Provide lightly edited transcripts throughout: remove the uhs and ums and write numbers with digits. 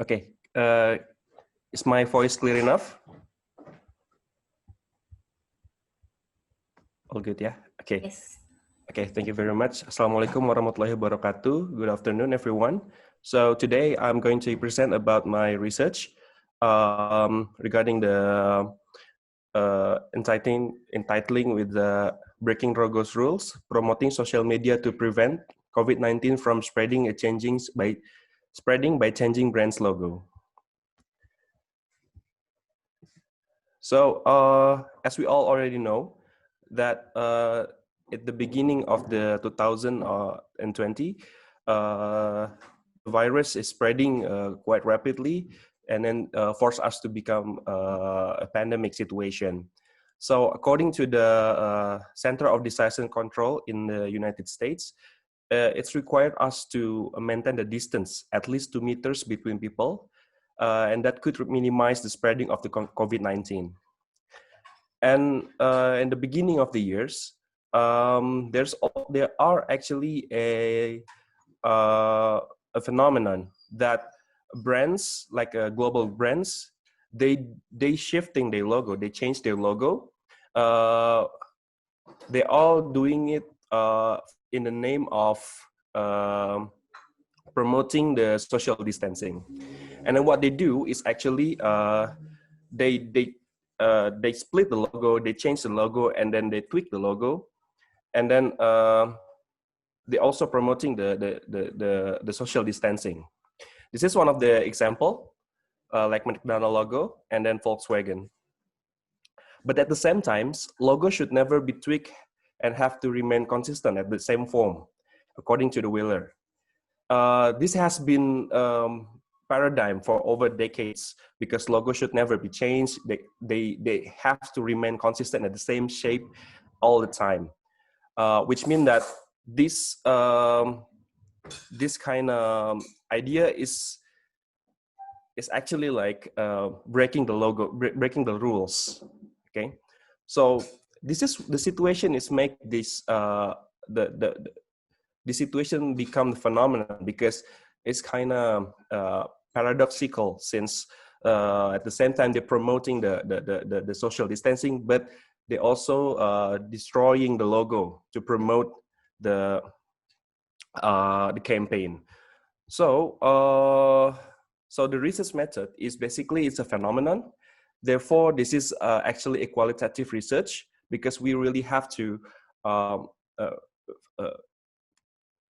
Okay, is my voice clear enough? All good, yeah? Okay. Yes. Okay, thank you very much. Assalamualaikum warahmatullahi wabarakatuh. Good afternoon, everyone. So today I'm going to present about my research regarding the entitling with the breaking Rogos rules, promoting social media to prevent COVID-19 from spreading by changing brand's logo. So as we all already know, that at the beginning of the 2020, the virus is spreading quite rapidly, and then force us to become a pandemic situation. So according to the Center of Disease Control in the United States, it's required us to maintain the distance at least 2 meters between people, and that could minimize the spreading of the COVID-19. And in the beginning of the years, there are actually a phenomenon that brands like global brands, they shifting their logo, they change their logo. They all doing it in the name of promoting the social distancing. And then what they do is actually they split the logo, they change the logo, and then they tweak the logo, and then they also promoting the social distancing. This is one of the example, like McDonald logo and then Volkswagen. But at the same time, logo should never be tweaked and have to remain consistent at the same form, according to the Wheeler. This has been paradigm for over decades because logo should never be changed. They have to remain consistent at the same shape all the time, which means that this kind of idea is actually like breaking the logo, breaking the rules. Okay, so this is the situation is make this the situation become the phenomenon because it's kind of paradoxical since at the same time they're promoting the social distancing, but they also destroying the logo to promote the campaign. So so the research method is basically it's a phenomenon. Therefore, this is actually a qualitative research because we really have to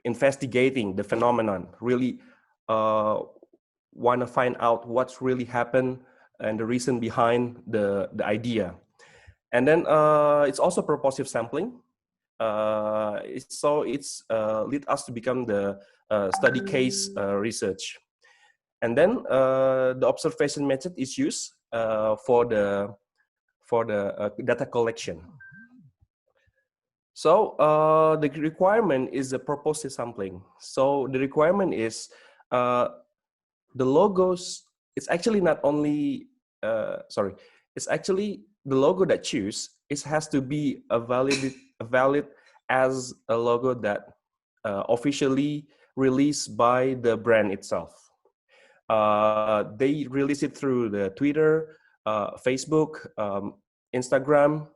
investigating the phenomenon, really want to find out what's really happened and the reason behind the idea. And then it's also purposive sampling. It's lead us to become the study case research. And then the observation method is used for the data collection. So the requirement is a purposive sampling. So the requirement is the logos. It's actually not only it's actually the logo that choose. It has to be a valid as a logo that officially released by the brand itself. They release it through the Twitter, Facebook, Instagram,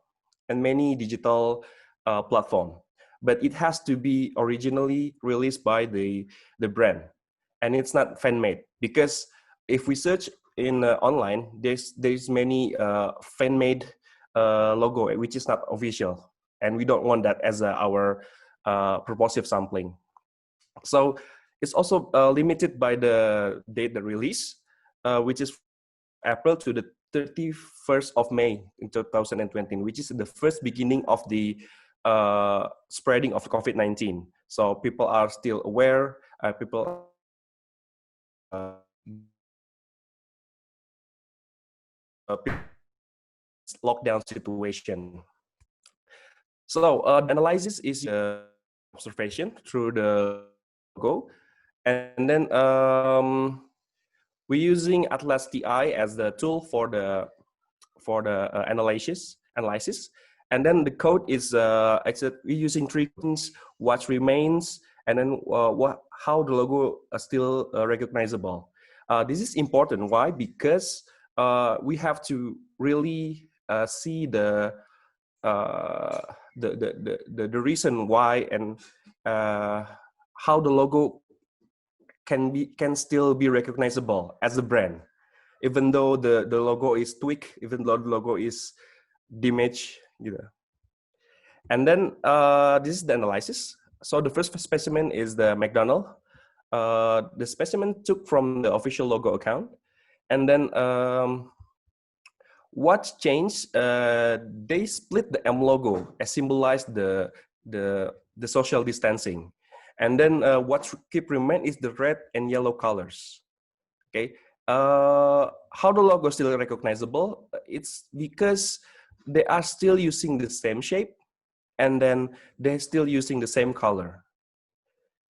and many digital platform, but it has to be originally released by the brand, and it's not fan-made because if we search in online, there's many fan-made logo which is not official, and we don't want that as our purposive sampling. So it's also limited by the date of release, which is April to the 31st of May in 2020, which is the first beginning of the spreading of COVID-19. So people are still aware, people lockdown situation. So the analysis is observation through the logo, and then we're using Atlas TI as the tool for the analysis, and then the code is we're using three things: what remains, and then how the logo is still recognizable. This is important. Why? Because we have to really see uh, the reason why and how the logo can still be recognizable as a brand, even though the logo is tweaked, even though the logo is damaged, you know. And then this is the analysis. So the first specimen is the McDonald. The specimen took from the official logo account, and then what changed? They split the M logo as symbolized the social distancing, and then what keep remain is the red and yellow colors. Okay, how the logo is still recognizable? It's because they are still using the same shape, and then they're still using the same color,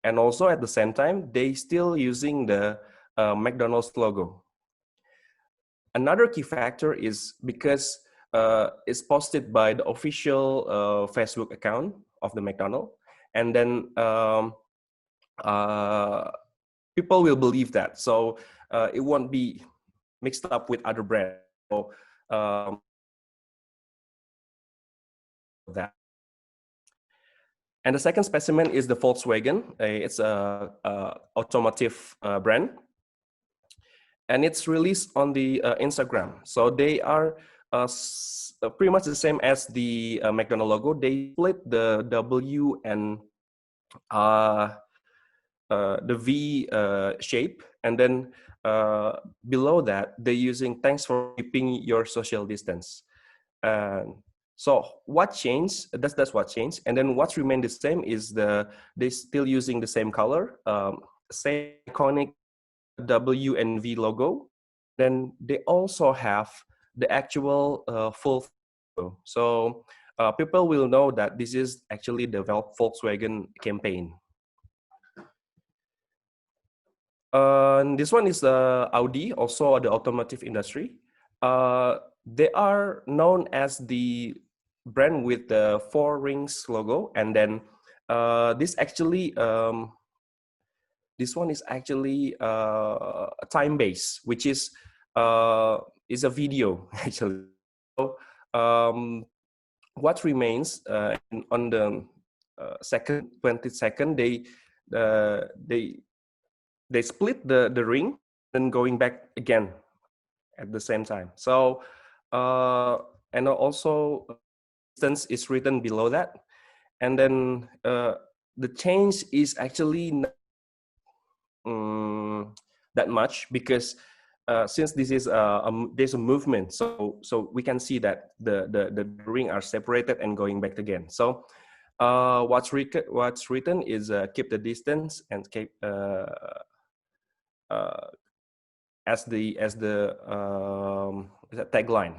and also at the same time they still using the McDonald's logo. Another key factor is because it's posted by the official Facebook account of the McDonald's, and then people will believe that. So it won't be mixed up with other brands. So that. And the second specimen is the Volkswagen. It's a automotive brand, and it's released on the Instagram. So they are pretty much the same as the McDonald logo. They split the W and the V shape, and then below that they're using "Thanks for keeping your social distance." So what changed? That's what changed, and then what's remained the same is they still using the same color, same iconic W and V logo. Then they also have the actual full logo. So people will know that this is actually the Volkswagen campaign. This one is Audi, also the automotive industry. They are known as the brand with the four rings logo, and then this one is actually time-based, which is a video actually. So what remains on the second 22nd, they split the ring and going back again at the same time. So and also distance is written below that, and then the change is actually not that much, because since this is there's a movement, so we can see that the ring are separated and going back again. So what's written is keep the distance and keep as the tagline.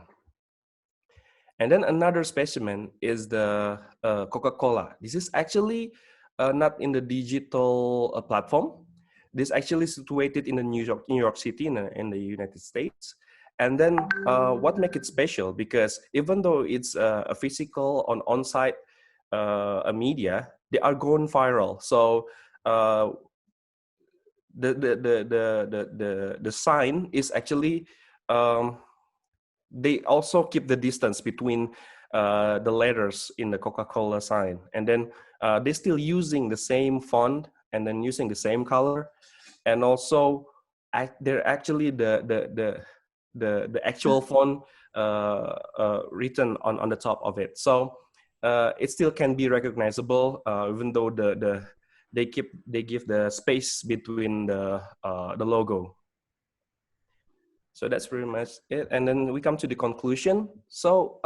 And then another specimen is the Coca-Cola. This is actually not in the digital platform. This actually situated in the New York City in the United States. And then what makes it special? Because even though it's a physical on-site a media, they are going viral. So the sign is actually they also keep the distance between the letters in the Coca-Cola sign, and then they're still using the same font and then using the same color, and also they're actually the actual font written on the top of it. So it still can be recognizable, even though they give the space between the logo. So that's pretty much it. And then we come to the conclusion. So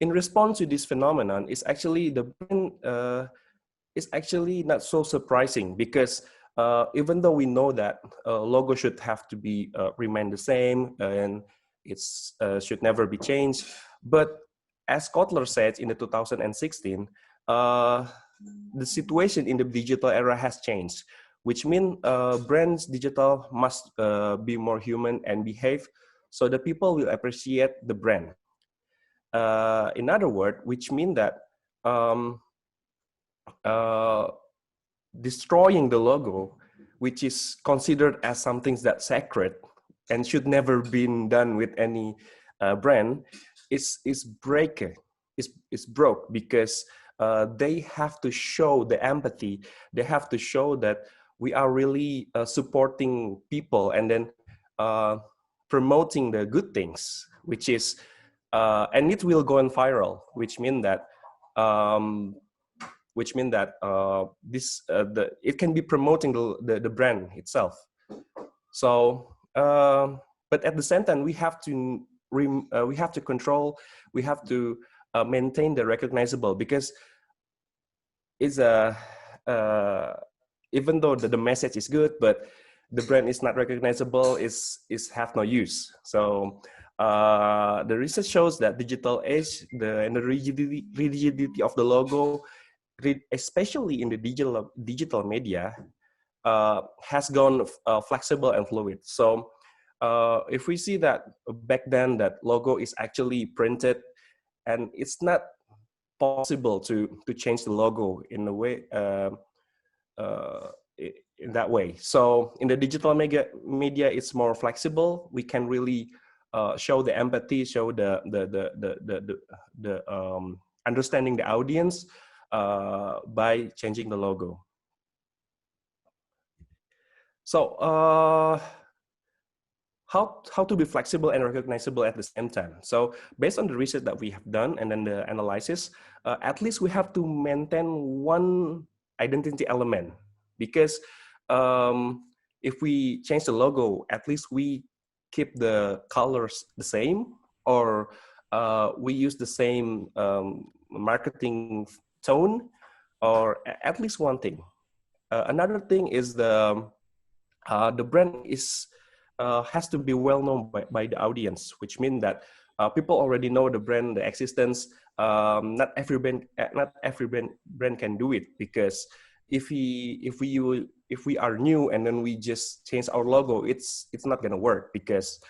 in response to this phenomenon, it's actually the brand is actually not so surprising, because even though we know that logo should have to be remain the same and it's should never be changed, but as Kotler said in the 2016, the situation in the digital era has changed, which means brands digital must be more human and behave so that people will appreciate the brand. In other words, which means that destroying the logo which is considered as something that's sacred and should never been done with any brand, is broke because they have to show the empathy. They have to show that we are really supporting people and then promoting the good things, which is and it will go on viral, which means that um, it can be promoting the brand itself. So, but at the same time, we have to control, we have to maintain the recognizable, because it's a even though the message is good, but the brand is not recognizable, is have no use. So the research shows that digital age, and the rigidity of the logo, especially in the digital media, has gone flexible and fluid. So if we see that back then that logo is actually printed, and it's not possible to change the logo in a way uh, in that way. So in the digital media, it's more flexible. We can really show the empathy, show the understanding the audience by changing the logo. So how to be flexible and recognizable at the same time. So based on the research that we have done and then the analysis, at least we have to maintain one identity element, because if we change the logo, at least we keep the colors the same, or we use the same marketing tone, or at least one thing. Another thing is the brand has to be well known by the audience, which means that people already know the brand, the existence. Not every brand can do it, because if we are new and then we just change our logo, it's not gonna work, because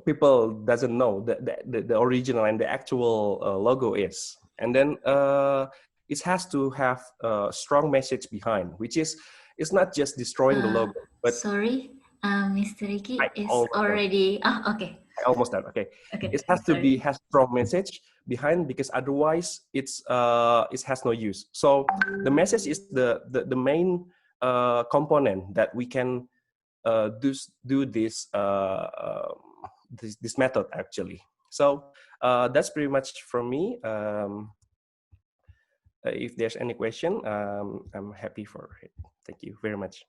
people doesn't know the original and the actual logo is. And then it has to have a strong message behind, which is it's not just destroying the logo, but sorry, Mr. Riky is almost already okay. I almost done. Okay, Okay, it has to be has strong message behind, because otherwise it has no use. So the message is the main component that we can do this method actually. So that's pretty much from me. If there's any question, I'm happy for it. Thank you very much.